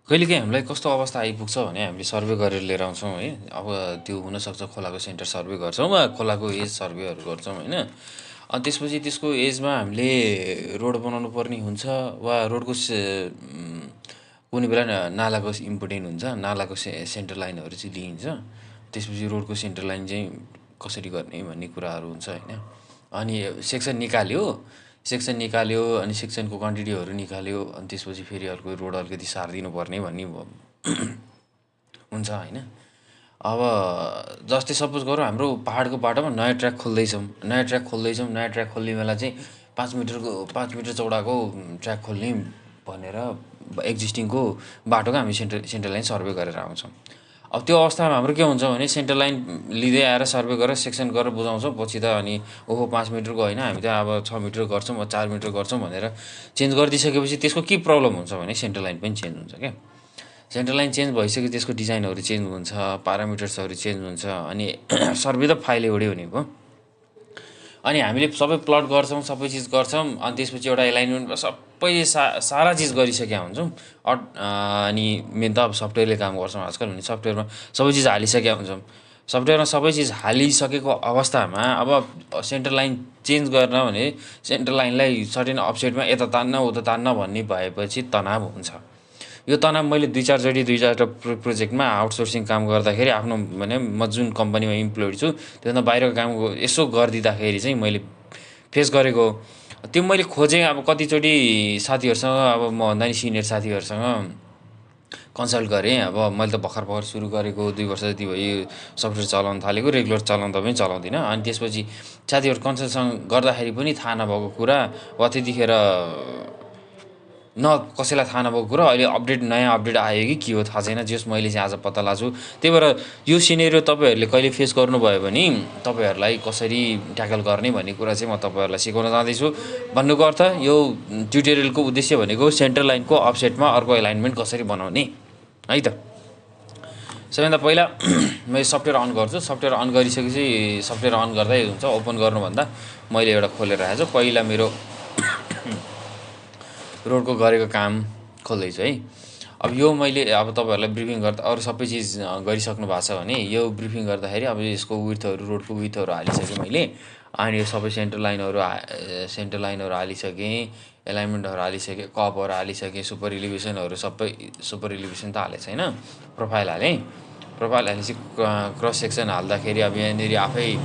कहिलेकाहीँ हामीलाई कस्तो अवस्था आइपुग्छ भने हामीले सर्वे गरेर लिएर आउँछौँ है। अब त्यो हुनसक्छ खोलाको सेन्टर सर्वे गर्छौँ वा खोलाको एज सर्वेहरू गर्छौँ होइन। अनि त्यसपछि त्यसको एजमा हामीले रोड बनाउनु पर्ने हुन्छ वा रोडको कुनै बेला नालाको इम्पोर्टेन्ट हुन्छ, नालाको सेन्टर लाइनहरू चाहिँ लिइन्छ। त्यसपछि रोडको सेन्टर लाइन चाहिँ कसरी गर्ने भन्ने कुराहरू हुन्छ होइन। अनि सेक्सन निकाल्यो अनि सेक्सनको क्वान्टिटीहरू निकाल्यो अनि त्यसपछि फेरि अर्को रोड अलिकति सारिदिनु पर्ने भन्ने हुन्छ होइन। अब जस्तै सपोज गरौँ हाम्रो पहाडको बाटोमा नयाँ ट्र्याक खोल्दैछौँ, नयाँ ट्र्याक खोल्ने बेला चाहिँ 5 मिटर चौडाको ट्र्याक खोल्ने भनेर एक्जिस्टिङको बाटोको हामी सेन्टर लाइन सर्वे गरेर आउँछौँ। अब त्यो अवस्थामा हाम्रो के हुन्छ भने सेन्टर लाइन लिँदै आएर सर्वे गरेर सेक्सन गरेर बुझाउँछौँ पछि त अनि ओहो 5 मिटरको होइन हामी त अब 6 मिटर गर्छौँ 4 मिटर गर्छौँ भनेर चेन्ज गरिदिइसकेपछि त्यसको के प्रब्लम हुन्छ भने सेन्टर लाइन पनि चेन्ज हुन्छ क्या। सेन्टर लाइन चेन्ज भइसक्यो त्यसको डिजाइनहरू चेन्ज हुन्छ, पारामिटर्सहरू चेन्ज हुन्छ अनि सर्वे त फाइलै उड्यो भनेको। अनि हामीले सबै प्लट गर्छौँ, सबै चिज गर्छौँ अनि त्यसपछि एउटा एलाइनमेन्टमा सबै सारा चिज गरिसकेका हुन्छौँ। अनि मेन त अब सफ्टवेयरले काम गर्छौँ आजकल भने सफ्टवेयरमा सबै चिज हालिसकेका हुन्छौँ। सफ्टवेयरमा सबै चिज हालिसकेको अवस्थामा अब सेन्टर लाइन चेन्ज गर्न भने सेन्टर लाइनलाई सर्टेन अफसेटमा यता तान्न उता तान्न भन्ने भएपछि तनाव हुन्छ। यो तनाव मैले दुई चारवटा प्रोजेक्टमा आउटसोर्सिङ काम गर्दाखेरि आफ्नो भने म जुन कम्पनीमा इम्प्लोइड छु त्योभन्दा बाहिरको काम यसो गरिदिँदाखेरि चाहिँ मैले फेस गरेको। त्यो मैले खोजेँ अब कतिचोटि साथीहरूसँग, अब मभन्दा नि सिनियर साथीहरूसँग कन्सल्ट गरेँ। अब मैले त भर्खर सुरु गरेको 2 वर्ष जति भयो सफ्टवेयर चलाउन थालेको, रेगुलर चलाउँदा पनि चलाउँदिनँ। अनि त्यसपछि साथीहरू कन्सल्टसँग गर्दाखेरि पनि थाहा नभएको कुरा वा त्यतिखेर कसैलाई थाहा नभएको कुरा अहिले नयाँ अपडेट आयो कि के हो थाहा छैन, जस मैले चाहिँ आज पत्ता लाग्छु। त्यही भएर यो सिनेरियो तपाईँहरूले कहिले फेस गर्नुभयो भने तपाईँहरूलाई कसरी ट्याकल गर्ने भन्ने कुरा चाहिँ म तपाईँहरूलाई सिकाउन जाँदैछु। भन्नुको अर्थ यो ट्युटोरियलको उद्देश्य भनेको सेन्टर लाइनको अफसेटमा अर्को एलाइनमेन्ट कसरी बनाउने है त। सबैभन्दा पहिला मैले सफ्टवेयर अन गर्छु। सफ्टवेयर अन गरिसकेपछि सफ्टवेयर अन गर्दै हुन्छ, ओपन गर्नुभन्दा मैले एउटा खोलेर राखेको छु। पहिला मेरो रोडको गरेको काम खोल्दैछु है। अब यो मैले अब तपाईँहरूलाई ब्रिफिङ गर्दा अरू सबै चिज गरिसक्नु भएको छ भने यो ब्रिफिङ गर्दाखेरि अब यसको विथहरू रोडको विथहरू हालिसकेँ मैले। अनि यो सबै सेन्टर लाइनहरू हालिसकेँ, एलाइनमेन्टहरू हालिसकेँ, कपहरू हालिसकेँ, सुपर इलिभेसनहरू सबै सुपर इलिभेसन त हालेको छैन, प्रोफाइल हालेँ। प्रोफाइल हालेपछि क्रस सेक्सन हाल्दाखेरि अब यहाँनिर आफै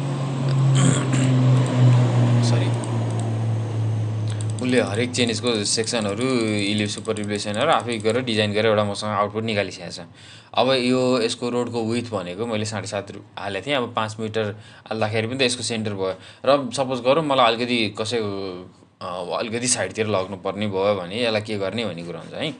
उसले हरेक चेन्जको सेक्सनहरू सुपर इलिभेसनहरू आफै गरेर डिजाइन गरेर एउटा मसँग आउटपुट निकालिसकेको छ। अब यो यसको रोडको विथ भनेको मैले 7.5 हालेको थिएँ। अब 5 मिटर हाल्दाखेरि पनि त यसको सेन्टर भयो र सपोज गरौँ मलाई अलिकति साइडतिर लग्नुपर्ने भयो भने यसलाई के गर्ने भन्ने कुरा हुन्छ है।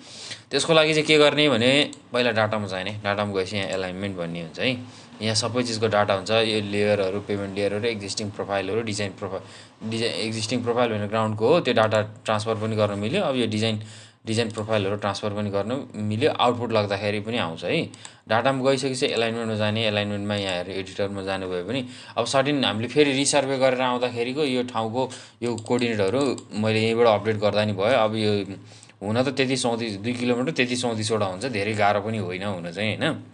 त्यसको लागि चाहिँ के गर्ने भने पहिला डाटामा जाने, डाटामा गएपछि यहाँ एलाइनमेन्ट भन्ने हुन्छ है। यहाँ सबै चिजको डाटा हुन्छ, यो लेयरहरू, पेमेन्ट लेयरहरू, एक्जिस्टिङ प्रोफाइलहरू, एक्जिस्टिङ प्रोफाइल भनेर ग्राउन्डको हो, त्यो डाटा ट्रान्सफर पनि गर्न मिल्यो। अब यो डिजाइन प्रोफाइलहरू ट्रान्सफर पनि गर्न मिल्यो, आउटपुट लाग्दाखेरि पनि आउँछ है। डाटामा गइसकेपछि एलाइनमेन्टमा जाने, एलाइनमेन्टमा यहाँ हेरेर एडिटरमा जानुभयो भने अब सर्टेन हामीले फेरि रिसर्वे गरेर आउँदाखेरिको यो ठाउँको यो कोअर्डिनेटहरू मैले यहीँबाट अपडेट गर्दा नि भयो। अब यो हुन त 2 किलोमिटर 34वटा हुन्छ, धेरै गाह्रो पनि होइन हुन चाहिँ होइन।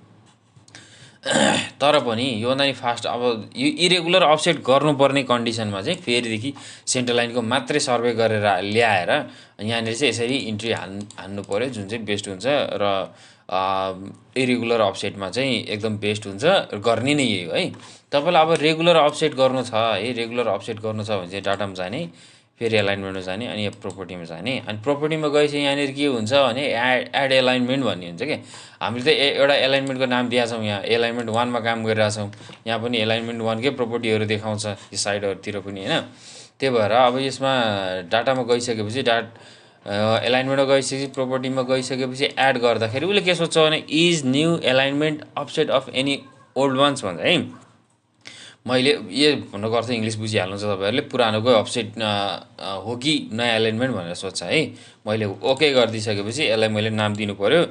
तर पनि योभन्दा नि फास्ट अब यो इरेगुलर अफसेट गर्नुपर्ने कन्डिसनमा चाहिँ फेरिदेखि सेन्टर लाइनको मात्रै सर्वे गरेर ल्याएर यहाँनिर चाहिँ यसरी इन्ट्री हान्नु पऱ्यो, जुन चाहिँ बेस्ट हुन्छ र इरेगुलर अफसेटमा चाहिँ एकदम बेस्ट हुन्छ, गर्ने नै यही हो है। तपाईँलाई अब रेगुलर अफसेट गर्नु छ है, रेगुलर अफसेट गर्नु छ भने चाहिँ डाटामा जाने, फेरि एलाइनमेन्टमा जाने अनि यो प्रोपर्टीमा जाने। अनि प्रोपर्टीमा गएपछि यहाँनिर के हुन्छ भने एड एलाइनमेन्ट भन्ने हुन्छ क्या। हामीले त एउटा एलाइनमेन्टको नाम दिएका छौँ, यहाँ एलाइनमेन्ट 1मा काम गरिरहेछौँ, यहाँ पनि एलाइनमेन्ट 1कै प्रोपर्टीहरू देखाउँछ यो साइडहरूतिर पनि होइन। त्यही भएर अब यसमा डाटामा गइसकेपछि एलाइनमेन्टमा गइसकेपछि प्रोपर्टीमा गइसकेपछि एड गर्दाखेरि उसले के सोध्छ भने is new alignment offset of any old ones भन्छ है। मैले यो भन्नुको अर्थ इङ्ग्लिस बुझिहाल्नुहुन्छ तपाईँहरूले, पुरानोको अफसेट हो कि नयाँ एलाइनमेन्ट भनेर सोध्छ है। मैले ओके गरिदिइसकेपछि यसलाई मैले नाम दिनु पऱ्यो।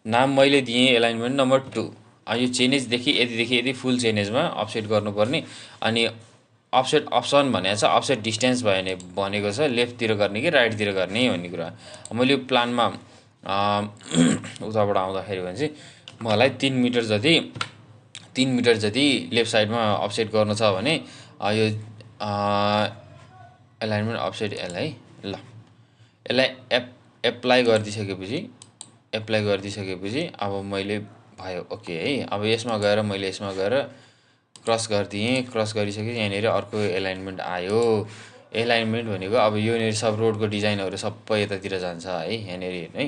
नाम मैले दिएँ एलाइनमेन्ट नम्बर 2। यो चेन्जेसदेखि यति फुल चेन्जेसमा अफसेट गर्नुपर्ने। अनि अफसेट अप्सन भनेको छ, अफसेट डिस्टेन्स भनेको छ लेफ्टतिर गर्ने कि राइटतिर गर्ने भन्ने कुरा। मैले यो प्लानमा उताबाट आउँदाखेरि भने चाहिँ मलाई 3 मिटर जति लेफ्ट साइडमा अफसेट गर्नु छ भने यो एलाइनमेन्ट अफसेट एल है। ल यसलाई एप्लाई गरिदिसकेपछि अब मैले भयो ओके है। अब यसमा गएर मैले क्रस गरिदिएँ। क्रस गरिसकेपछि यहाँनिर अर्को एलाइनमेन्ट आयो। एलाइनमेन्ट भनेको अब योनिर सब रोडको डिजाइनहरू सबै यतातिर जान्छ है। यहाँनिर है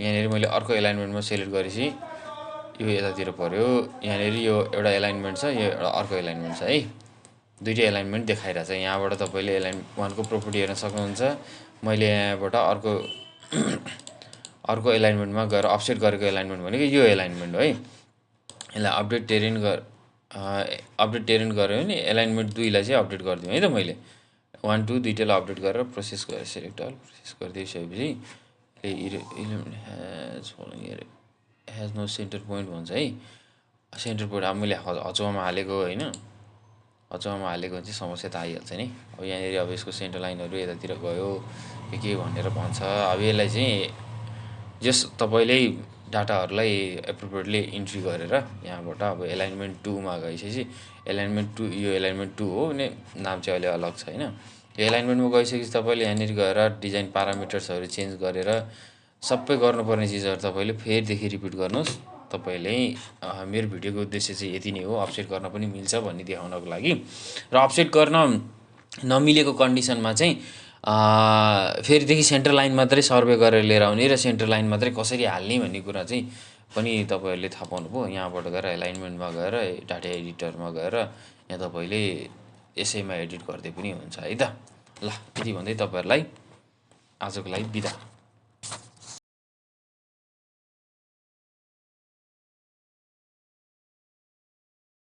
यहाँनिर मैले अर्को एलाइनमेन्टमा सेलेक्ट गरेपछि यो यतातिर पर्यो। यहाँनिर यो एउटा एलाइनमेन्ट छ, यो एउटा अर्को एलाइनमेन्ट छ है। दुईटै एलाइनमेन्ट देखाइरहेछ। यहाँबाट तपाईँले एलाइन 1 को प्रोपर्टी हेर्न सक्नुहुन्छ। मैले यहाँबाट अर्को एलाइनमेन्टमा गएर अफसेट गरेको एलाइनमेन्ट भनेको यो एलाइनमेन्ट हो है। यसलाई अपडेट टेरेन गऱ्यो भने एलाइनमेन्ट 2 लाई चाहिँ अपडेट गरिदिउँ है त। मैले 1 2 दुईटैलाई अपडेट गरेर प्रोसेस गरेर सेलेक्ट अल प्रोसेस गरिदिइसकेपछि हेज नो सेन्टर पोइन्ट भन्छ है। सेन्टर पोइन्ट अब मैले हचुवामा हालेको होइन, हचुवामा हालेको चाहिँ समस्या त आइहाल्छ नि। अब यहाँनिर अब यसको सेन्टर लाइनहरू यतातिर गयो के भनेर भन्छ। अब यसलाई चाहिँ जस तपाईँले डाटाहरूलाई एप्रोप्रिएटली इन्ट्री गरेर यहाँबाट अब एलाइनमेन्ट 2 मा गइसकेपछि एलाइनमेन्ट 2 यो एलाइनमेन्ट 2 हो भने नाम चाहिँ अहिले अलग छ होइन। यो एलाइनमेन्टमा गइसकेपछि तपाईँले यहाँनिर गएर डिजाइन प्यारामिटर्सहरू चेन्ज गरेर सबै गर्नुपर्ने चिजहरू तपाईँले फेरिदेखि रिपिट गर्नुहोस्। तपाईँले मेरो भिडियोको उद्देश्य चाहिँ यति नै हो, अफसेट गर्न पनि मिल्छ भन्ने देखाउनको लागि। र अफसेट गर्न नमिलेको कन्डिसनमा चाहिँ फेरिदेखि सेन्टर लाइन मात्रै सर्वे गरेर लिएर आउने र सेन्टर लाइन मात्रै कसरी हाल्ने भन्ने कुरा चाहिँ पनि तपाईँहरूले थाहा पाउनुभयो। यहाँबाट गएर एलाइनमेन्टमा गएर डाटा एडिटरमा गएर यहाँ तपाईँले यसैमा एडिट गर्दै पनि हुन्छ है त। ल यति भन्दै तपाईँहरूलाई आजको लागि बिदा।